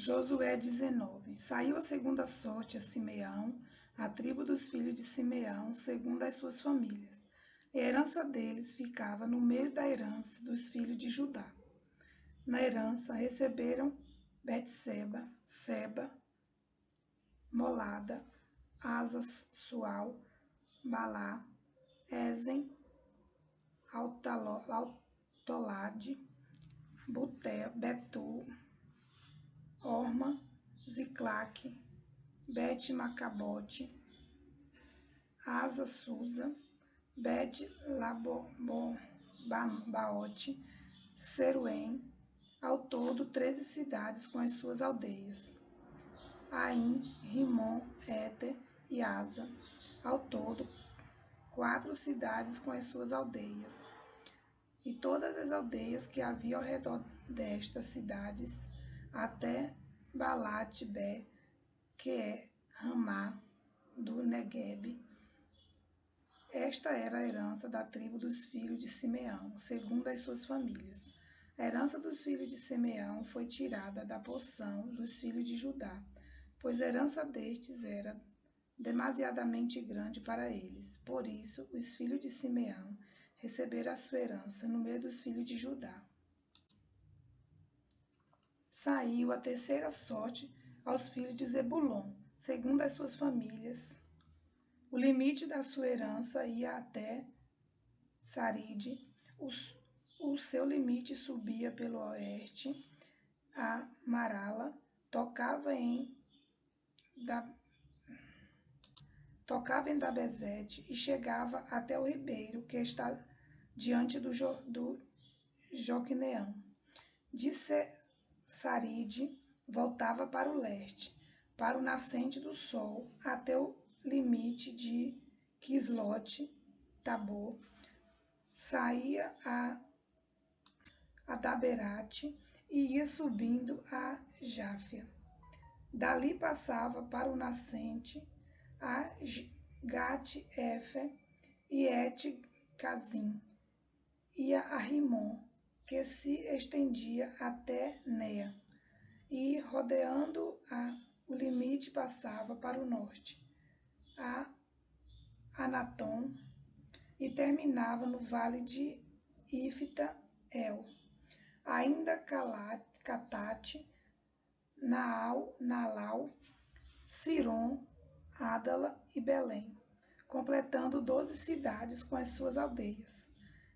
Josué 19. Saiu a segunda sorte a Simeão, a tribo dos filhos de Simeão, segundo as suas famílias. A herança deles ficava no meio da herança dos filhos de Judá. Na herança receberam Betseba, Seba, Molada, Asas, Sual, Balá, Ezen, Altolade, Betul, Orma, Ziclaque, Bet-Macabote, Asa Susa, Bet-Labaote, Seruém, ao todo 13 cidades com as suas aldeias. Aim, Rimon, Éter e Asa, ao todo 4 cidades com as suas aldeias. E todas as aldeias que havia ao redor destas cidades, até Balat-Bé, que é Ramá do Neguebe. Esta era a herança da tribo dos filhos de Simeão, segundo as suas famílias. A herança dos filhos de Simeão foi tirada da porção dos filhos de Judá, pois a herança destes era demasiadamente grande para eles. Por isso, os filhos de Simeão receberam a sua herança no meio dos filhos de Judá. Saiu a terceira sorte aos filhos de Zebulon, segundo as suas famílias. O limite da sua herança ia até Saride. O seu limite subia pelo oeste a Marala, tocava em Dabezete e chegava até o ribeiro que está diante do Joquineão. De Saride voltava para o leste, para o nascente do sol, até o limite de Quislote Tabor, saía a Daberate e ia subindo a Jáfia. Dali passava para o nascente a Gat-Efer e Et-Cazim, e a Rimon, que se estendia até Nea, e rodeando o limite passava para o norte, a Anatom, e terminava no vale de Ifta-El, ainda Catate, Naalau, Siron, Adala e Belém, completando 12 cidades com as suas aldeias.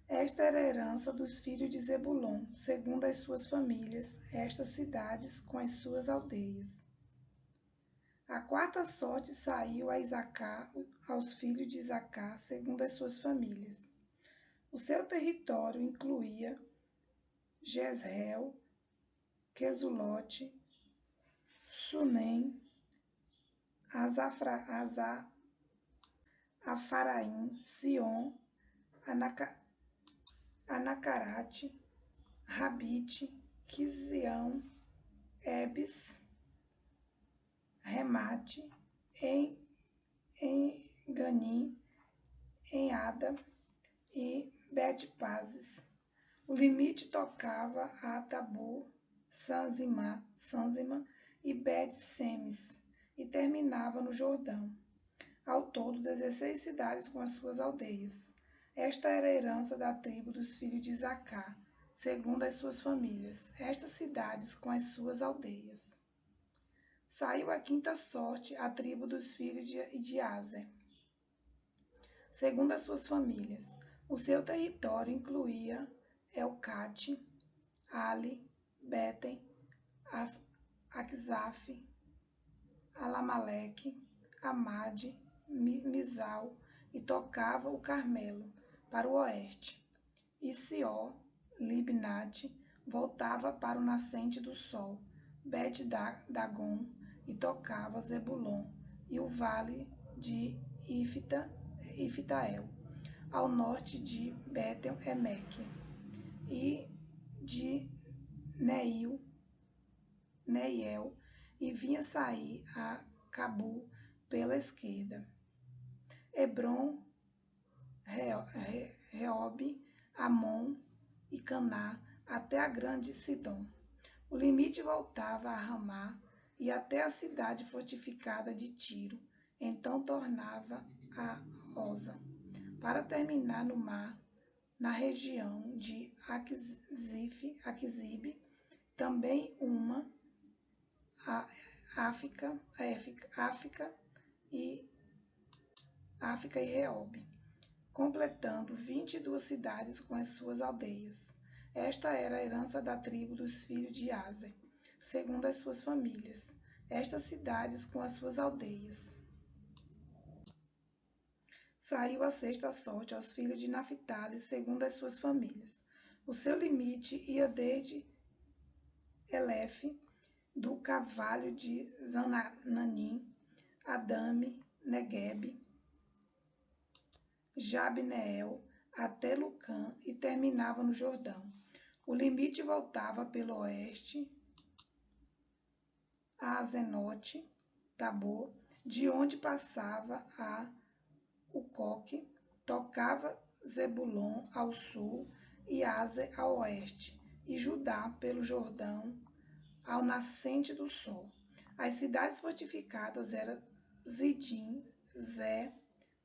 Esta era a herança dos filhos de Zebulon, segundo as suas famílias, estas cidades com as suas aldeias. A quarta sorte saiu a Isacar, aos filhos de Isacar, segundo as suas famílias. O seu território incluía Jezreel, Quesulote, Sunem, Afaraim, Sion, Anacarate, Rabite, Quisião, Ebes, Remate, em Ganim, em Ada e Bet-Pazes. O limite tocava a Tabu, Sanzima e Bet-Semes e terminava no Jordão. Ao todo, 16 cidades com as suas aldeias. Esta era a herança da tribo dos filhos de Isacar, segundo as suas famílias, estas cidades com as suas aldeias. Saiu a quinta sorte a tribo dos filhos de Aser, segundo as suas famílias. O seu território incluía Elcate, Ali, Beten, Aquizaf, Alamaleque, Amade, Mizal, e tocava o Carmelo para o oeste. E Sió, Libnate, voltava para o nascente do sol, Bet-Dagon, e tocava Zebulon, e o vale de Iftael, ao norte de Betel-Emeque, e de Neiel, e vinha sair a Cabu pela esquerda. Hebron, Reobe, Amon e Caná, até a grande Sidom. O limite voltava a Ramá e até a cidade fortificada de Tiro, então tornava a Oza, para terminar no mar, na região de Aquisibe, também uma Áfica e Reobe, completando 22 cidades com as suas aldeias. Esta era a herança da tribo dos filhos de Aser, segundo as suas famílias. Estas cidades com as suas aldeias. Saiu a sexta sorte aos filhos de Naphtali, segundo as suas famílias. O seu limite ia desde Elefe, do Carvalho de Zananim, Adame, Neguebe, Jabneel, até Lucã e terminava no Jordão. O limite voltava pelo oeste a Zenote, Tabor, de onde passava a Ucoque, tocava Zebulon ao sul e Aser ao oeste, e Judá pelo Jordão ao nascente do sol. As cidades fortificadas eram Zidim, Zé,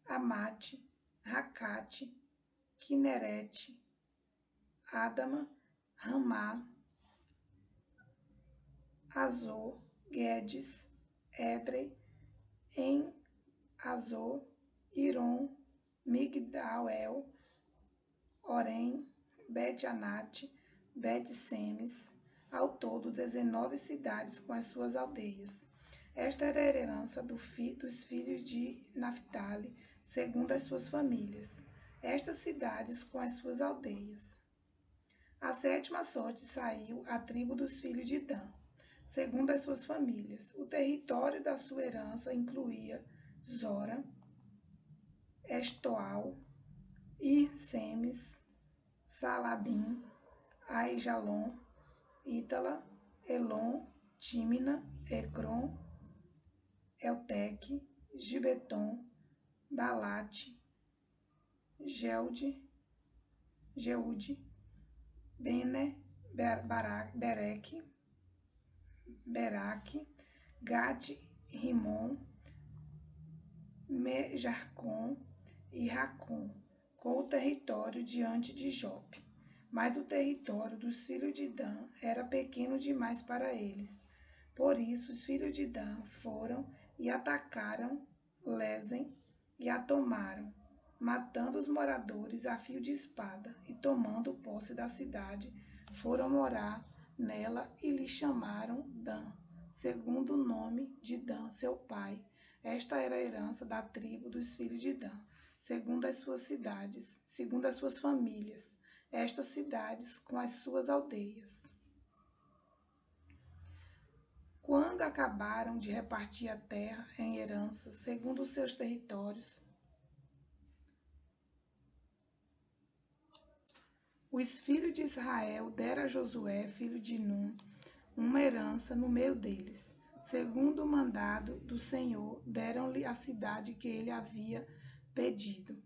Amate, Racate, Quinerete, Adama, Ramá, Azor, Guedes, Edrei, em Azor, Iron, Migdal-el, Orem, Bet-Anate, Bet-Semes, ao todo 19 cidades com as suas aldeias. Esta era a herança dos filhos de Naphtali, segundo as suas famílias. Estas cidades com as suas aldeias. A sétima sorte saiu à tribo dos filhos de Dan, segundo as suas famílias. O território da sua herança incluía Zora, Estoal, Irsemes, Salabim, Aijalon, Ítala, Elon, Tímina, Ecrom, Elteque, Gibeton, Balate, Geude, Bene, Bereque, Gade, Rimon, Mejarcon e Racon, com o território diante de Jope. Mas o território dos filhos de Dan era pequeno demais para eles. Por isso os filhos de Dan foram e atacaram Lesen e a tomaram, matando os moradores a fio de espada, e tomando posse da cidade, foram morar nela e lhe chamaram Dan, segundo o nome de Dan, seu pai. Esta era a herança da tribo dos filhos de Dan, segundo as suas cidades, segundo as suas famílias, estas cidades com as suas aldeias. Quando acabaram de repartir a terra em herança, segundo os seus territórios, os filhos de Israel deram a Josué, filho de Num, uma herança no meio deles. Segundo o mandado do Senhor, deram-lhe a cidade que ele havia pedido,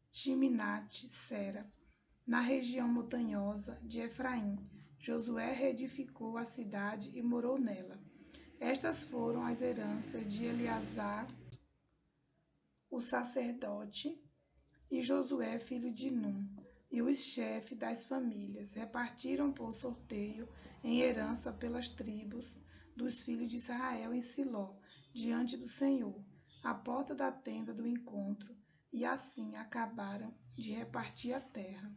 Timnat-Sera, na região montanhosa de Efraim. Josué reedificou a cidade e morou nela. Estas foram as heranças de Eleazar, o sacerdote, e Josué, filho de Num, e os chefes das famílias repartiram por sorteio em herança pelas tribos dos filhos de Israel em Siló, diante do Senhor, à porta da tenda do encontro, e assim acabaram de repartir a terra.